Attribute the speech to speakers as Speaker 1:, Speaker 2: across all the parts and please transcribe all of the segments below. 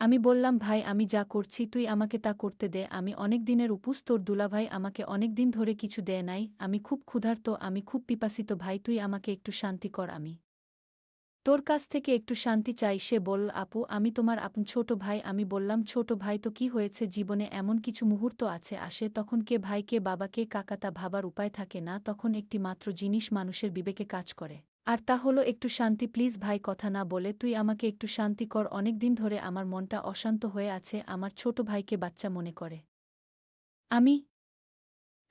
Speaker 1: আমি বললাম, ভাই আমি যা করছি তুই আমাকে তা করতে দে, আমি অনেক দিনের উপোস, তোর দুলাভাই আমাকে অনেক দিন ধরে কিছু দেয় নাই, আমি খুব ক্ষুধার্ত, আমি খুব পিপাসিত ভাই, তুই আমাকে একটু শান্তি কর, আমি তোর কাছ থেকে একটু শান্তি চাই। সে বলল, আপু আমি তোমার আপন ছোট ভাই। আমি বললাম, ছোট ভাই তো কি হয়েছে, জীবনে এমন কিছু মুহূর্ত আসে তখন কে ভাই কে বাবা কে কাকা তা ভাবার উপায় থাকে না, তখন একটি মাত্র জিনিস মানুষের বিবেকে কাজ করে, আর তা হলো একটু শান্তি। প্লিজ ভাই কথা না বলে তুই আমাকে একটু শান্তি কর, অনেক দিন ধরে আমার মনটা অশান্ত হয়ে আছে, আমার ছোট ভাইকে বাচ্চা মনে করে আমি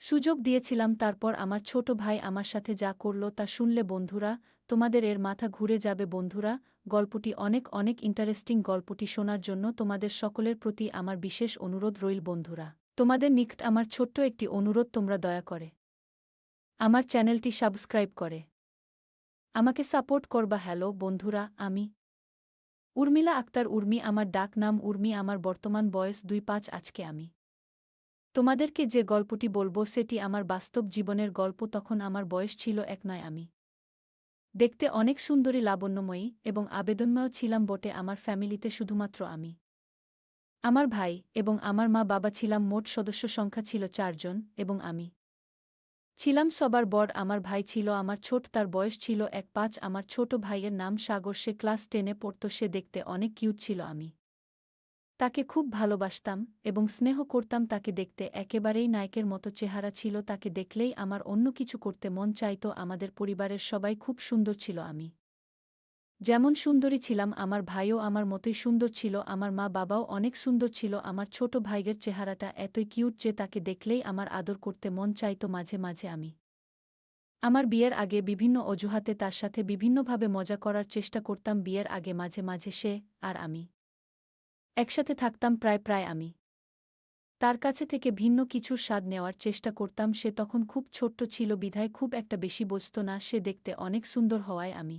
Speaker 1: সুযোগ দিয়েছিলাম, তারপর আমার ছোট ভাই আমার সাথে যা করল তা শুনলে বন্ধুরা তোমাদের এর মাথা ঘুরে যাবে। বন্ধুরা, গল্পটি অনেক অনেক ইন্টারেস্টিং, গল্পটি শোনার জন্য তোমাদের সকলের প্রতি আমার বিশেষ অনুরোধ রইল। বন্ধুরা, তোমাদের নিকট আমার ছোট্ট একটি অনুরোধ, তোমরা দয়া করে আমার চ্যানেলটি সাবস্ক্রাইব করে আমাকে সাপোর্ট করবা। হ্যালো বন্ধুরা, আমি উর্মিলা আক্তার উর্মি, আমার ডাক নাম উর্মি, আমার বর্তমান বয়স 25। আজকে আমি তোমাদেরকে যে গল্পটি বলবো সেটি আমার বাস্তব জীবনের গল্প। তখন আমার বয়স ছিল 1 আমি দেখতে অনেক সুন্দরী, লাবণ্যময়ী এবং আবেদনময় ছিলাম বটে। আমার ফ্যামিলিতে শুধুমাত্র আমি, আমার ভাই এবং আমার মা বাবা ছিলাম, মোট সদস্য সংখ্যা ছিল 4 জন এবং আমি ছিলাম সবার বড়। আমার ভাই ছিল আমার ছোট, তার বয়স ছিল 1-5। আমার ছোট ভাইয়ের নাম সাগর, সে ক্লাস 10-এ পড়ত, সে দেখতে অনেক কিউট ছিল, আমি তাকে খুব ভালোবাসতাম এবং স্নেহ করতাম, তাকে দেখতে একেবারেই নায়কের মতো চেহারা ছিল, তাকে দেখলেই আমার অন্য কিছু করতে মন চাইত। আমাদের পরিবারের সবাই খুব সুন্দর ছিল, আমি যেমন সুন্দরী ছিলাম আমার ভাইও আমার মতোই সুন্দর ছিল, আমার মা বাবাও অনেক সুন্দর ছিল। আমার ছোট ভাইয়ের চেহারাটা এতই কিউট যে তাকে দেখলেই আমার আদর করতে মন চাইত। মাঝে মাঝে আমি আমার বিয়ের আগে বিভিন্ন অজুহাতে তার সাথে বিভিন্নভাবে মজা করার চেষ্টা করতাম। বিয়ের আগে মাঝে মাঝে সে আর আমি একসাথে থাকতাম, প্রায় প্রায় আমি তার কাছে থেকে ভিন্ন কিছুর স্বাদ নেওয়ার চেষ্টা করতাম। সে তখন খুব ছোট্ট ছিল বিধায় খুব একটা বেশি বুঝত না, সে দেখতে অনেক সুন্দর হওয়ায় আমি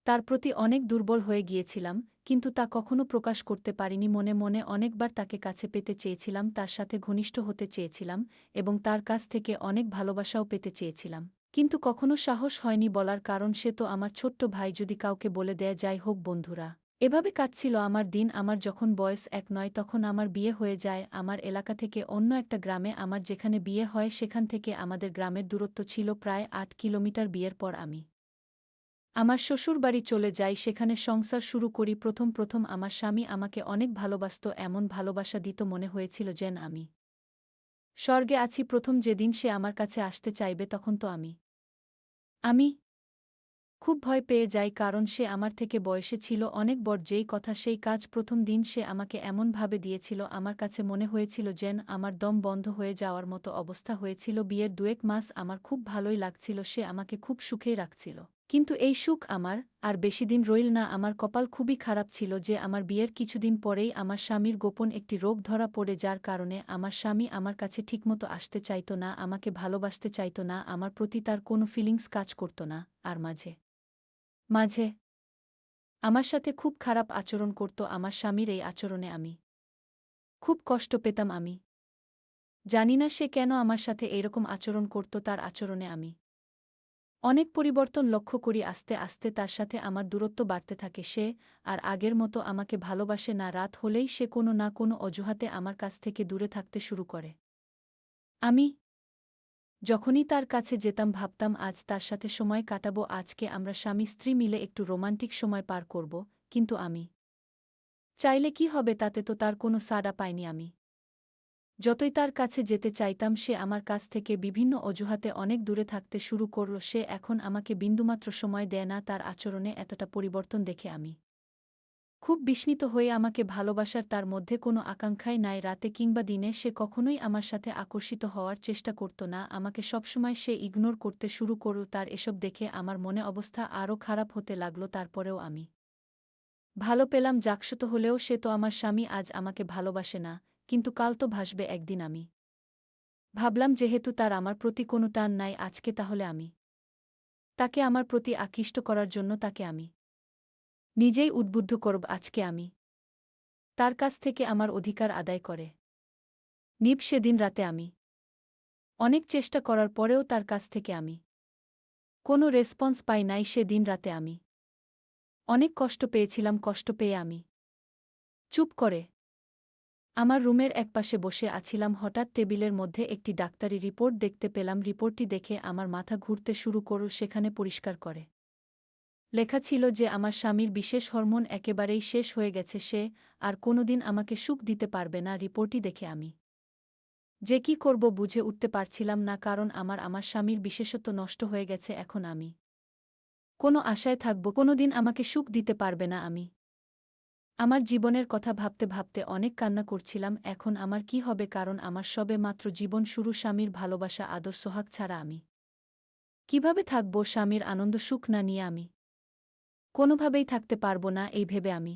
Speaker 1: তার প্রতি অনেক দুর্বল হয়ে গিয়েছিলাম, কিন্তু তা কখনো প্রকাশ করতে পারিনি। মনে মনে অনেকবার তাকে কাছে পেতে চেয়েছিলাম, তার সাথে ঘনিষ্ঠ হতে চেয়েছিলাম এবং তার কাছ থেকে অনেক ভালোবাসাও পেতে চেয়েছিলাম, কিন্তু কখনো সাহস হয়নি বলার, কারণ সে তো আমার ছোট্ট ভাই, যদি কাউকে বলে দেয়া। যাই হোক বন্ধুরা, এভাবে কাটছিল আমার দিন। আমার যখন বয়স 1 তখন আমার বিয়ে হয়ে যায় আমার এলাকা থেকে অন্য একটা গ্রামে। আমার যেখানে বিয়ে হয় সেখান থেকে আমাদের গ্রামের দূরত্ব ছিল প্রায় 8 কিলোমিটার। বিয়ের পর আমি আমার শ্বশুরবাড়ি চলে যাই, সেখানে সংসার শুরু করি। প্রথম প্রথম আমার স্বামী আমাকে অনেক ভালোবাসত, এমন ভালোবাসা দিত মনে হয়েছিল যেন আমি স্বর্গে আছি। প্রথম যেদিন সে আমার কাছে আসতে চাইবে তখন তো আমি খুব ভয় পেয়ে যাই, কারণ সে আমার থেকে বয়সে ছিল অনেক বড়। যেই কথা সেই কাজ, প্রথম দিন সে আমাকে এমনভাবে দিয়েছিল আমার কাছে মনে হয়েছিল যেন আমার দম বন্ধ হয়ে যাওয়ার মতো অবস্থা হয়েছিল। বিয়ের 2-1 মাস আমার খুব ভালোই লাগছিল, সে আমাকে খুব সুখেই রাখছিল, কিন্তু এই সুখ আমার আর বেশিদিন রইল না। আমার কপাল খুবই খারাপ ছিল যে আমার বিয়ের কিছুদিন পরেই আমার স্বামীর গোপন একটি রোগ ধরা পড়ে, যার কারণে আমার স্বামী আমার কাছে ঠিকমতো আসতে চাইত না, আমাকে ভালোবাসতে চাইত না, আমার প্রতি তার কোনো ফিলিংস কাজ করত না, আর মাঝে মাঝে আমার সাথে খুব খারাপ আচরণ করত। আমার স্বামীর এই আচরণে আমি খুব কষ্ট পেতাম, আমি জানি না সে কেন আমার সাথে এইরকম আচরণ করত। তার আচরণে আমি অনেক পরিবর্তন লক্ষ্য করি, আস্তে আস্তে তার সাথে আমার দূরত্ব বাড়তে থাকে, সে আর আগের মতো আমাকে ভালোবাসে না। রাত হলেই সে কোনো না কোনো অজুহাতে আমার কাছ থেকে দূরে থাকতে শুরু করে। আমি যখনই তার কাছে যেতাম ভাবতাম আজ তার সাথে সময় কাটাবো, আজকে আমরা স্বামী স্ত্রী মিলে একটু রোমান্টিক সময় পার করব, কিন্তু আমি চাইলে কি হবে, তাতে তো তার কোনো সাড়া পাইনি। আমি যতই তার কাছে যেতে চাইতাম সে আমার কাছ থেকে বিভিন্ন অজুহাতে অনেক দূরে থাকতে শুরু করল। সে এখন আমাকে বিন্দুমাত্র সময় দেয় না। তার আচরণে এতটা পরিবর্তন দেখে আমি খুব বিস্মিত হয়ে, আমাকে ভালোবাসার তার মধ্যে কোনো আকাঙ্ক্ষাই নাই। রাতে কিংবা দিনে সে কখনোই আমার সাথে আকর্ষিত হওয়ার চেষ্টা করত না, আমাকে সবসময় সে ইগনোর করতে শুরু করল। তার এসব দেখে আমার মনে অবস্থা আরও খারাপ হতে লাগল। তারপরেও আমি ভালো পেলাম, জাকসত হলেও সে তো আমার স্বামী, আজ আমাকে ভালোবাসে না, কিন্তু কাল তো ভাসবে একদিন। আমি ভাবলাম যেহেতু তার আমার প্রতি কোনো টান নাই, আজকে তাহলে আমি তাকে আমার প্রতি আকৃষ্ট করার জন্য তাকে আমি নিজেই উদ্বুদ্ধ করব। আজকে আমি তার কাছ থেকে আমার অধিকার আদায় করে নিব। সেদিন রাতে আমি অনেক চেষ্টা করার পরেও তার কাছ থেকে আমি কোনো রেসপন্স পাই নাই। সেদিন রাতে আমি অনেক কষ্ট পেয়েছিলাম, কষ্ট পেয়ে আমি চুপ করে আমার রুমের একপাশে বসে আছিলাম, হঠাৎ টেবিলের মধ্যে একটি ডাক্তারি রিপোর্ট দেখতে পেলাম। রিপোর্টটি দেখে আমার মাথা ঘুরতে শুরু করল। সেখানে পরিষ্কার করে লেখা ছিল যে আমার স্বামীর বিশেষ হরমোন একেবারেই শেষ হয়ে গেছে, সে আর কোনোদিন আমাকে সুখ দিতে পারবে না। রিপোর্টটি দেখে আমি যে কি করব বুঝে উঠতে পারছিলাম না, কারণ আমার স্বামীর বিশেষত্ব নষ্ট হয়ে গেছে। এখন আমি কোনো আশায় থাকব, কোনোদিন আমাকে সুখ দিতে পারবে না। আমি আমার জীবনের কথা ভাবতে ভাবতে অনেক কান্না করছিলাম। এখন আমার কি হবে, কারণ আমার সবে মাত্র জীবন শুরু। স্বামীর ভালোবাসা, আদর, সোহাগ ছাড়া আমি কিভাবে থাকব? স্বামীর আনন্দ সুখ না নিয়ে আমি কোনোভাবেই থাকতে পারব না। এই ভেবে আমি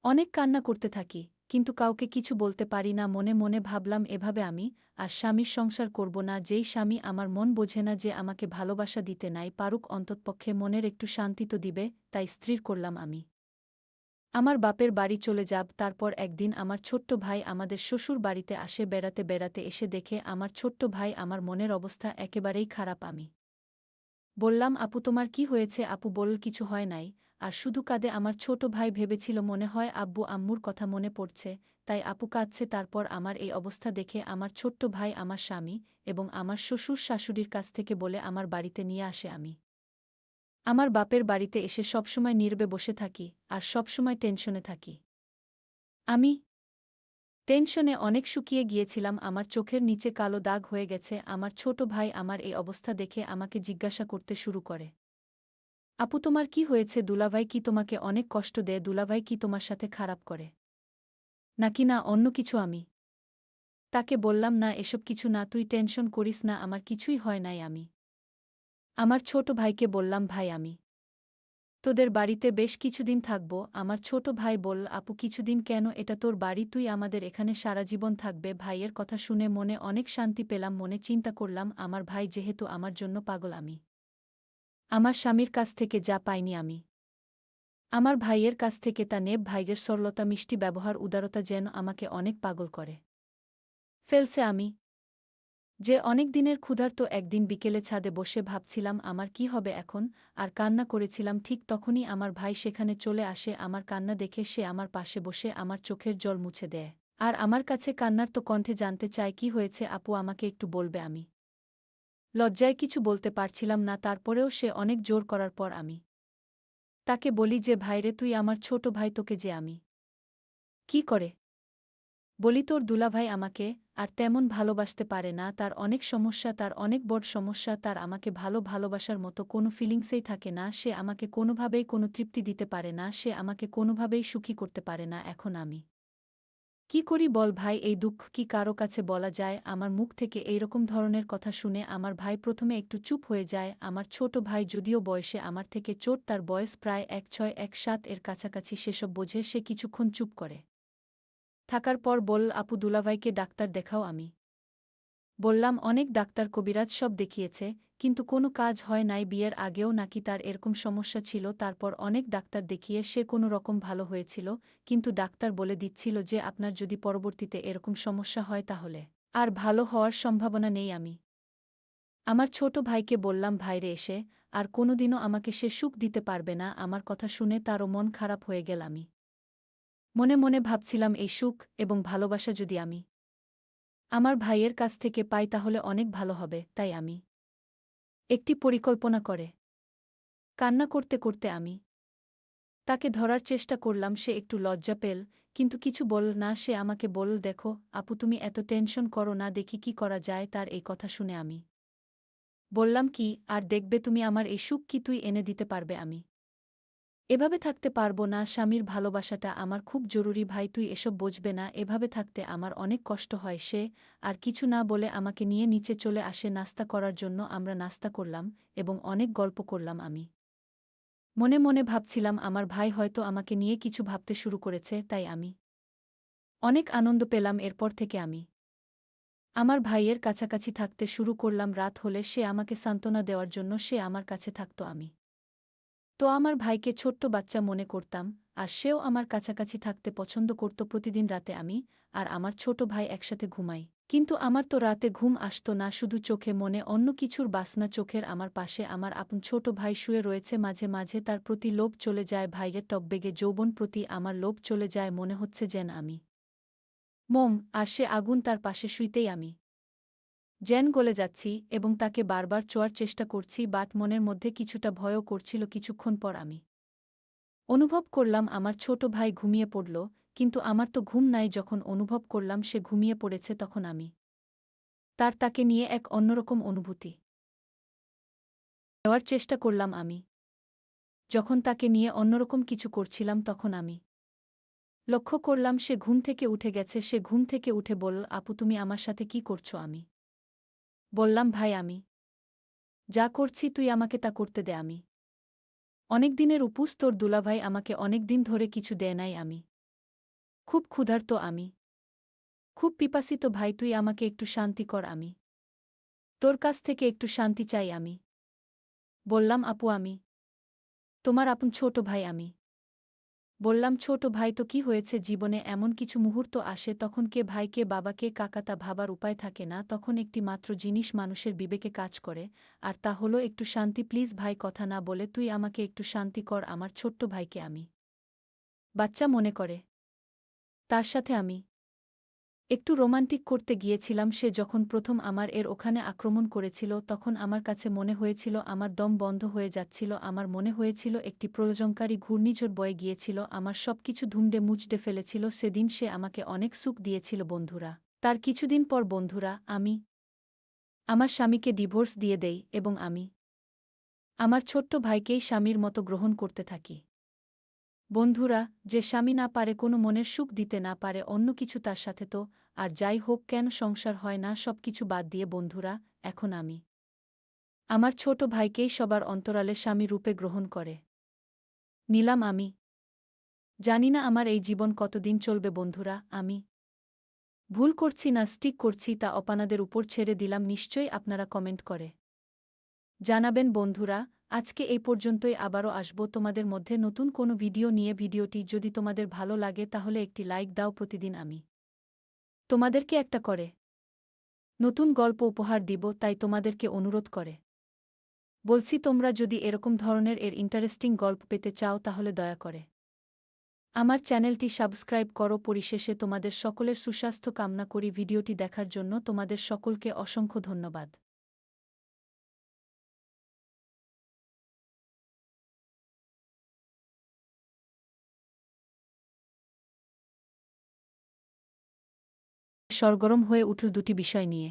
Speaker 1: অনেক কান্না করতে থাকি, কিন্তু কাউকে কিছু বলতে পারি না। মনে মনে ভাবলাম, এভাবে আমি আর স্বামীর সংসার করব না। যেই স্বামী আমার মন বোঝে না, যে আমাকে ভালোবাসা দিতে নাই পারুক, অন্ততপক্ষে মনের একটু শান্তি তো দিবে। তাই স্থির করলাম আমি আমার বাপের বাড়ি চলে যাব। তারপর একদিন আমার ছোট্ট ভাই আমাদের শ্বশুর বাড়িতে আসে। বেড়াতে বেড়াতে এসে দেখে আমার ছোট্ট ভাই আমার মনের অবস্থা একেবারেই খারাপ। আমি বললাম, আপু তোমার কি হয়েছে? আপু বলল, কিছু হয় নাই, আর শুধু কাঁদে। আমার ছোট ভাই ভেবেছিল মনে হয় আব্বু আম্মুর কথা মনে পড়ছে, তাই আপু কাঁদছে। তারপর আমার এই অবস্থা দেখে আমার ছোট্ট ভাই আমার স্বামী এবং আমার শ্বশুর শাশুড়ির কাছ থেকে বলে আমার বাড়িতে নিয়ে আসে। আমি আমার বাপের বাড়িতে এসে সবসময় নীরবে বসে থাকি আর সবসময় টেনশনে থাকি। আমি টেনশনে অনেক শুকিয়ে গিয়েছিলাম, আমার চোখের নিচে কালো দাগ হয়ে গেছে। আমার ছোট ভাই আমার এই অবস্থা দেখে আমাকে জিজ্ঞাসা করতে শুরু করে, আপু তোমার কি হয়েছে? দুলাভাই কি তোমাকে অনেক কষ্ট দেয়? দুলাভাই কি তোমার সাথে খারাপ করে নাকি না অন্য কিছু? আমি তাকে বললাম, না, এসব কিছু না, তুই টেনশন করিস না, আমার কিছুই হয় নাই। আমি আমার ছোট ভাইকে বললাম, ভাই আমি তোদের বাড়িতে বেশ কিছুদিন থাকব। আমার ছোট ভাই বলল, আপু কিছুদিন কেন? এটা তোর বাড়ি, তুই আমাদের এখানে সারা জীবন থাকবে। ভাইয়ের কথা শুনে মনে অনেক শান্তি পেলাম। মনে চিন্তা করলাম, আমার ভাই যেহেতু আমার জন্য পাগল, আমি আমার স্বামীর কাছ থেকে যা পাইনি আমি আমার ভাইয়ের কাছ থেকে তা নেব। ভাইয়ের সরলতা, মিষ্টি ব্যবহার, উদারতা যেন আমাকে অনেক পাগল করে ফেলছে। আমি যে অনেক দিনের ক্ষুধার্ত, একদিন বিকেলে ছাদে বসে ভাবছিলাম আমার কি হবে এখন, আর কান্না করেছিলাম। ঠিক তখনই আমার ভাই সেখানে চলে আসে। আমার কান্না দেখে সে আমার পাশে বসে আমার চোখের জল মুছে দেয় আর আমার কাছে কান্নার্ত কণ্ঠে জানতে চায়, কি হয়েছে আপু, আমাকে একটু বলবে? আমি লজ্জায় কিছু বলতে পারছিলাম না। তারপরেও সে অনেক জোর করার পর আমি তাকে বলি যে, ভাইরে, তুই আমার ছোট ভাই, তোকে যে আমি কি করে বলি, তোর দুলাভাই আমাকে আর তেমন ভালোবাসতে পারে না। তার অনেক সমস্যা, তার অনেক বড় সমস্যা। তার আমাকে ভালোবাসার মতো কোনো ফিলিংসেই থাকে না। সে আমাকে কোনোভাবেই কোনো তৃপ্তি দিতে পারে না। সে আমাকে কোনোভাবেই সুখী করতে পারে না। এখন আমি কি করি বল ভাই? এই দুঃখ কি কারো কাছে বলা যায়? আমার মুখ থেকে এইরকম ধরনের কথা শুনে আমার ভাই প্রথমে একটু চুপ হয়ে যায়। আমার ছোট ভাই যদিও বয়সে আমার থেকে ছোট, তার বয়স প্রায় ১৬-১৭ এর কাছাকাছি। সেসব বোঝে। সে কিছুক্ষণ চুপ করে থাকার পর বলল, আপু দুলাভাইকে ডাক্তার দেখাও। আমি বললাম, অনেক ডাক্তার কবিরাজ সব দেখিয়েছে, কিন্তু কোনো কাজ হয় নাই। বিয়ের আগেও নাকি তার এরকম সমস্যা ছিল। তারপর অনেক ডাক্তার দেখিয়ে সে কোনো রকম ভালো হয়েছিল, কিন্তু ডাক্তার বলে দিচ্ছিল যে আপনার যদি পরবর্তীতে এরকম সমস্যা হয় তাহলে আর ভালো হওয়ার সম্ভাবনা নেই। আমি আমার ছোট ভাইকে বললাম, ভাইরে, এসে আর কোনোদিনও আমাকে সে সুখ দিতে পারবে না। আমার কথা শুনে তারও মন খারাপ হয়ে গেল। আমি মনে মনে ভাবছিলাম, এই সুখ এবং ভালোবাসা যদি আমি আমার ভাইয়ের কাছ থেকে পাই তাহলে অনেক ভালো হবে। তাই আমি একটি পরিকল্পনা করে কান্না করতে করতে আমি তাকে ধরার চেষ্টা করলাম। সে একটু লজ্জা পেল, কিন্তু কিছু বলল না। সে আমাকে বলল, দেখো আপু, তুমি এত টেনশন করো না, দেখি কি করা যায়। তার এই কথা শুনে আমি বললাম, কি আর দেখবে তুমি? আমার এই সুখ কি তুই এনে দিতে পারবে? আমি এভাবে থাকতে পারবো না। স্বামীর ভালোবাসাটা আমার খুব জরুরি। ভাই, তুই এসব বুঝবে না। এভাবে থাকতে আমার অনেক কষ্ট হয়। সে আর কিছু না বলে আমাকে নিয়ে নিচে চলে আসে নাস্তা করার জন্য। আমরা নাস্তা করলাম এবং অনেক গল্প করলাম। আমি মনে মনে ভাবছিলাম, আমার ভাই হয়তো আমাকে নিয়ে কিছু ভাবতে শুরু করেছে। তাই আমি অনেক আনন্দ পেলাম। এরপর থেকে আমি আমার ভাইয়ের কাছাকাছি থাকতে শুরু করলাম। রাত হলে সে আমাকে সান্ত্বনা দেওয়ার জন্য সে আমার কাছে থাকত। আমি তো আমার ভাইকে ছোট্ট বাচ্চা মনে করতাম, আর সেও আমার কাছাকাছি থাকতে পছন্দ করত। প্রতিদিন রাতে আমি আর আমার ছোট ভাই একসাথে ঘুমাই। কিন্তু আমার তো রাতে ঘুম আসত না, শুধু চোখে মনে অন্য কিছুর বাসনা। চোখের আমার পাশে আমার আপন ছোট ভাই শুয়ে রয়েছে, মাঝে মাঝে তার প্রতি লোভ চলে যায়। ভাইয়ের টকবেগে যৌবন প্রতি আমার লোভ চলে যায়, মনে হচ্ছে যেন আমি মোম, আর সে আগুন। তার পাশে শুইতেই আমি যেন গলে যাচ্ছি এবং তাকে বারবার ছোঁয়ার চেষ্টা করছি, বাট মনের মধ্যে কিছুটা ভয়ও করছিল। কিছুক্ষণ পর আমি অনুভব করলাম আমার ছোট ভাই ঘুমিয়ে পড়ল, কিন্তু আমার তো ঘুম নাই। যখন অনুভব করলাম সে ঘুমিয়ে পড়েছে, তখন আমি তাকে নিয়ে এক অন্যরকম অনুভূতি নেওয়ার চেষ্টা করলাম। আমি যখন তাকে নিয়ে অন্যরকম কিছু করছিলাম, তখন আমি লক্ষ্য করলাম সে ঘুম থেকে উঠে গেছে। সে ঘুম থেকে উঠে বলল, আপু তুমি আমার সাথে কি করছো? আমি বললাম, ভাই আমি যা করছি তুই আমাকে তা করতে দে। আমি অনেক দিনের উপোস, তোর দুলাভাই আমাকে অনেক দিন ধরে কিছু দেয় নাই। আমি খুব ক্ষুধার্ত, আমি খুব পিপাসিত। ভাই তুই আমাকে একটু শান্তি কর, আমি তোর কাছ থেকে একটু শান্তি চাই। আমি বললাম, আপু আমি তোমার আপন ছোট ভাই। আমি বললাম, ছোট ভাই তো কি হয়েছে? জীবনে এমন কিছু মুহূর্ত আসে তখন কে ভাই কে বাবা কে কাকা তা ভাবার উপায় থাকে না। তখন একটি মাত্র জিনিস মানুষের বিবেকে কাজ করে, আর তা হলো একটু শান্তি। প্লিজ ভাই, কথা না বলে তুই আমাকে একটু শান্তি কর। আমার ছোট্ট ভাইকে আমি বাচ্চা মনে করে তার সাথে আমি একটু রোমান্টিক করতে গিয়েছিলাম। সে যখন প্রথম আমার ওখানে আক্রমণ করেছিল, তখন আমার কাছে মনে হয়েছিল আমার দম বন্ধ হয়ে যাচ্ছিল। আমার মনে হয়েছিল একটি প্রলয়ঙ্কারী ঘূর্ণিঝড় বয়ে গিয়েছিল, আমার সবকিছু ধুমড়ে মুচড়ে ফেলেছিল। সেদিন সে আমাকে অনেক সুখ দিয়েছিল বন্ধুরা। তার কিছুদিন পর বন্ধুরা আমি আমার স্বামীকে ডিভোর্স দিয়ে দেই এবং আমি আমার ছোট্ট ভাইকেই স্বামীর মতো গ্রহণ করতে থাকি। বন্ধুরা, যে স্বামী না পারে কোনো মনের সুখ দিতে, না পারে অন্য কিছু, তার সাথে তো আর যাই হোক কেন সংসার হয় না? সব কিছু বাদ দিয়ে বন্ধুরা, এখন আমি আমার ছোট ভাইকেই সবার অন্তরালে স্বামী রূপে গ্রহণ করে নিলাম। আমি জানি না আমার এই জীবন কতদিন চলবে বন্ধুরা। আমি ভুল করছি না স্টিক করছি, তা আপনাদের উপর ছেড়ে দিলাম। নিশ্চয়ই আপনারা কমেন্ট করে জানাবেন বন্ধুরা। আজকে এই পর্যন্তই, আবারও আসব তোমাদের মধ্যে নতুন কোনো ভিডিও নিয়ে। ভিডিওটি যদি তোমাদের ভালো লাগে তাহলে একটি লাইক দাও। প্রতিদিন আমি তোমাদেরকে একটা করে নতুন গল্প উপহার দিব, তাই তোমাদেরকে অনুরোধ করে বলছি, তোমরা যদি এরকম ধরনের ইন্টারেস্টিং গল্প পেতে চাও তাহলে দয়া করে আমার চ্যানেলটি সাবস্ক্রাইব করো। পরিশেষে তোমাদের সকলের সুস্বাস্থ্য কামনা করি। ভিডিওটি দেখার জন্য তোমাদের সকলকে অসংখ্য ধন্যবাদ। সরগরম হয়ে উঠল দুটি বিষয় নিয়ে,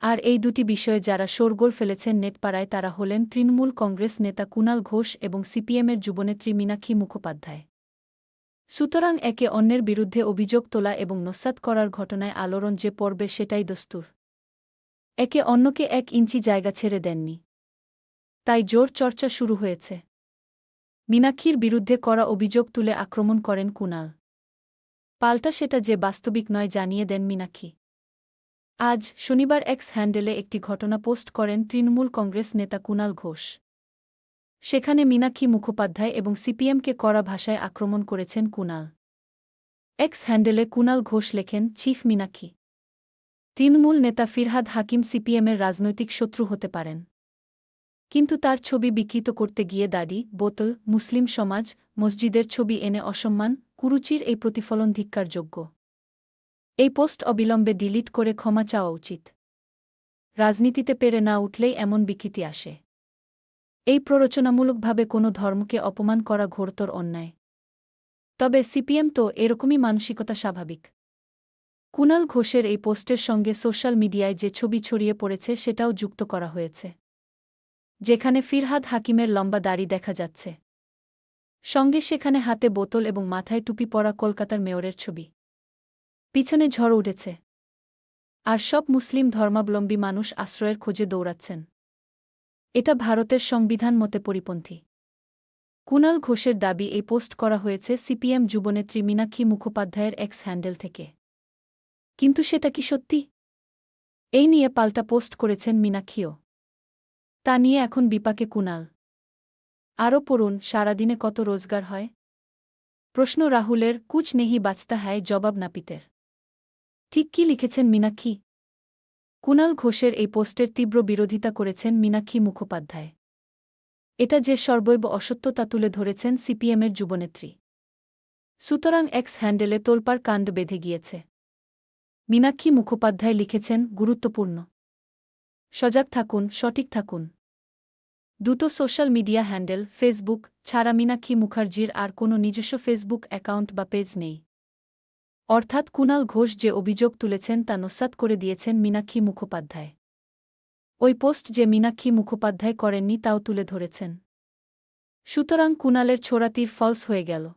Speaker 1: আর এই দুটি বিষয়ে যারা শোরগোল ফেলেছেন নেটপাড়ায় তারা হলেন তৃণমূল কংগ্রেস নেতা কুণাল ঘোষ এবং সিপিএমের যুবনেত্রী মীনাক্ষী মুখোপাধ্যায়। সুতরাং একে অন্যের বিরুদ্ধে অভিযোগ তোলা এবং নস্যাৎ করার ঘটনায় আলোড়ন যে পড়বে সেটাই দস্তুর। একে অন্যকে 1 ইঞ্চি জায়গা ছেড়ে দেননি, তাই জোর চর্চা শুরু হয়েছে। মীনাক্ষীর বিরুদ্ধে করা অভিযোগ তুলে আক্রমণ করেন কুণাল, পাল্টা সেটা যে বাস্তবিক নয় জানিয়ে দেন মীনাক্ষী। আজ শনিবার এক্স হ্যান্ডেলে একটি ঘটনা পোস্ট করেন তৃণমূল কংগ্রেস নেতা কুণাল ঘোষ। সেখানে মীনাক্ষী মুখোপাধ্যায় এবং সিপিএমকে কড়া ভাষায় আক্রমণ করেছেন কুণাল। এক্স হ্যান্ডেলে কুণাল ঘোষ লেখেন, চিফ মীনাক্ষী তৃণমূল নেতা ফিরহাদ হাকিম সিপিএমের রাজনৈতিক শত্রু হতে পারেন, কিন্তু তার ছবি বিকৃত করতে গিয়ে দাড়ি, বোতল, মুসলিম সমাজ, মসজিদের ছবি এনে অসম্মান, কুরুচির এই প্রতিফলন ধিক্কারযোগ্য। এই পোস্ট অবিলম্বে ডিলিট করে ক্ষমা চাওয়া উচিত। রাজনীতিতে পেরে না উঠলেই এমন বিকৃতি আসে। এই প্ররোচনামূলকভাবে কোনো ধর্মকে অপমান করা ঘোরতর অন্যায়। তবে সিপিএম তো এরকমই মানসিকতা স্বাভাবিক। কুণাল ঘোষের এই পোস্টের সঙ্গে সোশ্যাল মিডিয়ায় যে ছবি ছড়িয়ে পড়েছে সেটাও যুক্ত করা হয়েছে, যেখানে ফিরহাদ হাকিমের লম্বা দাড়ি দেখা যাচ্ছে, সঙ্গে সেখানে হাতে বোতল এবং মাথায় টুপি পরা কলকাতার মেয়রের ছবি। পিছনে ঝড় উঠেছে, আর সব মুসলিম ধর্মাবলম্বী মানুষ আশ্রয়ের খোঁজে দৌড়াচ্ছেন। এটা ভারতের সংবিধান মতে পরিপন্থী। কুণাল ঘোষের দাবি এই পোস্ট করা হয়েছে সিপিএম যুবনেত্রী মীনাক্ষী মুখোপাধ্যায়ের এক্স হ্যান্ডেল থেকে। কিন্তু সেটা কি সত্যি? এই নিয়ে পাল্টা পোস্ট করেছেন মীনাক্ষীও। তা নিয়ে এখন বিপাকে কুণাল। আরও পড়ুন, সারাদিনে কত রোজগার হয়? প্রশ্ন রাহুলের, কুছ নেহি বাচতা হ্যায় জবাব নাপিতের। ঠিক কি লিখেছেন মীনাক্ষী? কুণাল ঘোষের এই পোস্টের তীব্র বিরোধিতা করেছেন মীনাক্ষী মুখোপাধ্যায়। এটা যে সর্বৈব অসত্য তা তুলে ধরেছেন সিপিএমের যুবনেত্রী। সুতরাং এক্স হ্যান্ডেলে তোলপাড় কাণ্ড বেঁধে গিয়েছে। মীনাক্ষী মুখোপাধ্যায় লিখেছেন, গুরুত্বপূর্ণ। সজাগ থাকুন, সঠিক থাকুন। দুটো সোশ্যাল মিডিয়া হ্যান্ডেল, ফেসবুক ছাড়া মীনাক্ষী মুখার্জির আর কোনো নিজস্ব ফেসবুক অ্যাকাউন্ট বা পেজ নেই। অর্থাৎ কুণাল ঘোষ যে অভিযোগ তুলেছেন তা নস্যাৎ করে দিয়েছেন মীনাক্ষী মুখোপাধ্যায়। ওই পোস্ট যে মীনাক্ষী মুখোপাধ্যায় করেননি তাও তুলে ধরেছেন। সুতরাং কুণালের ছোড়াতীর ফলস হয়ে গেল।